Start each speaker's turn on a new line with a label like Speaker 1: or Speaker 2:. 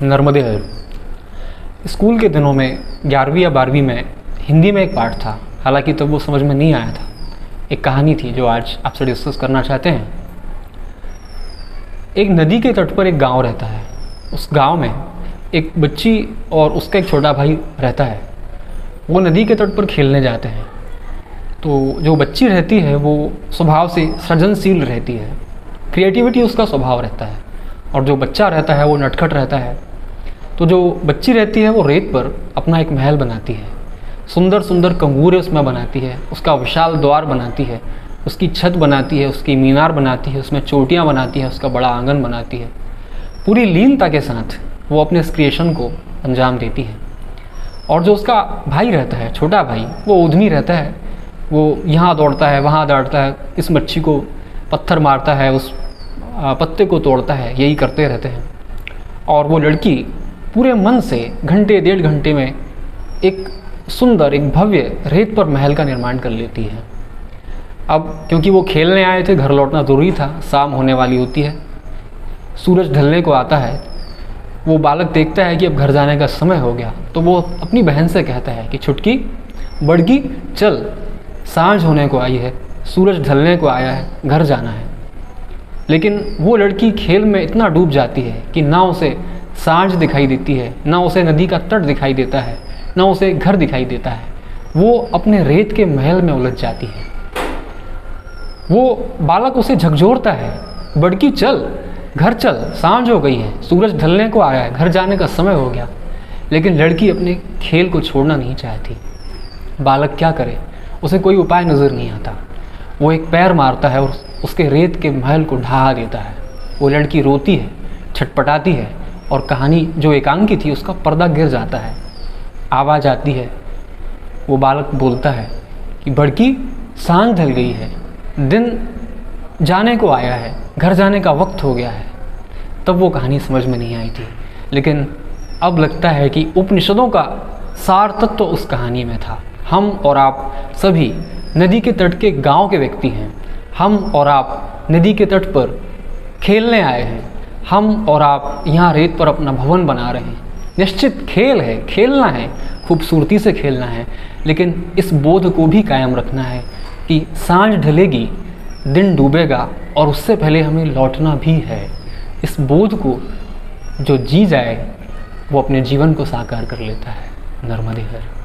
Speaker 1: नर्मदे हर। School के दिनों में 11वीं या 12वीं में हिंदी में एक पाठ था, हालांकि तब वो समझ में नहीं आया था। एक कहानी थी जो आज आपसे डिस्कस करना चाहते हैं। एक नदी के तट पर एक गांव रहता है। उस गांव में एक बच्ची और उसका एक छोटा भाई रहता है। वो नदी के तट पर खेलने जाते हैं। तो जो बच्ची रहती है वो स्वभाव से सृजनशील रहती है, क्रिएटिविटी उसका स्वभाव रहता है, और जो बच्चा रहता है वो नटखट रहता है। तो जो बच्ची रहती है वो रेत पर अपना एक महल बनाती है, सुंदर सुंदर कंगूरे उसमें बनाती है, उसका विशाल द्वार बनाती है, उसकी छत बनाती है, उसकी मीनार बनाती है, उसमें चोटियाँ बनाती है, उसका बड़ा आंगन बनाती है। पूरी लीनता के साथ वो अपने इस क्रिएशन को अंजाम देती है। और जो उसका भाई रहता है, छोटा भाई, वो उद्यमी रहता है। वो यहाँ दौड़ता है, वहाँ दौड़ता है, इस मच्छी को पत्थर मारता है, उस पत्ते को तोड़ता है, यही करते रहते हैं। और वो लड़की पूरे मन से घंटे 1.5 घंटे में एक सुंदर, एक भव्य रेत पर महल का निर्माण कर लेती है। अब क्योंकि वो खेलने आए थे, घर लौटना ज़रूरी था, शाम होने वाली होती है, सूरज ढलने को आता है। वो बालक देखता है कि अब घर जाने का समय हो गया, तो वो अपनी बहन से कहता है कि छुटकी, बड़की, चल, सांझ होने को आई है, सूरज ढलने को आया है, घर जाना है। लेकिन वो लड़की खेल में इतना डूब जाती है कि ना उसे सांझ दिखाई देती है, ना उसे नदी का तट दिखाई देता है, ना उसे घर दिखाई देता है। वो अपने रेत के महल में उलझ जाती है। वो बालक उसे झकझोरता है, बड़की चल, घर चल, सांझ हो गई है, सूरज ढलने को आया है, घर जाने का समय हो गया। लेकिन लड़की अपने खेल को छोड़ना नहीं चाहती। बालक क्या करे, उसे कोई उपाय नज़र नहीं आता। वो एक पैर मारता है और उसके रेत के महल को ढहा देता है। वो लड़की रोती है, छटपटाती है, और कहानी जो एकांकी थी उसका पर्दा गिर जाता है। आवाज़ आती है, वो बालक बोलता है कि बड़की, सांझ ढल गई है, दिन जाने को आया है, घर जाने का वक्त हो गया है। तब वो कहानी समझ में नहीं आई थी, लेकिन अब लगता है कि उपनिषदों का सार तत्व तो उस कहानी में था। हम और आप सभी नदी के तट के गांव के व्यक्ति हैं। हम और आप नदी के तट पर खेलने आए हैं। हम और आप यहाँ रेत पर अपना भवन बना रहे हैं। निश्चित खेल है, खेलना है, खूबसूरती से खेलना है, लेकिन इस बोध को भी कायम रखना है कि सांझ ढलेगी, दिन डूबेगा, और उससे पहले हमें लौटना भी है। इस बोध को जो जी जाए वो अपने जीवन को साकार कर लेता है। नर्मदे हर।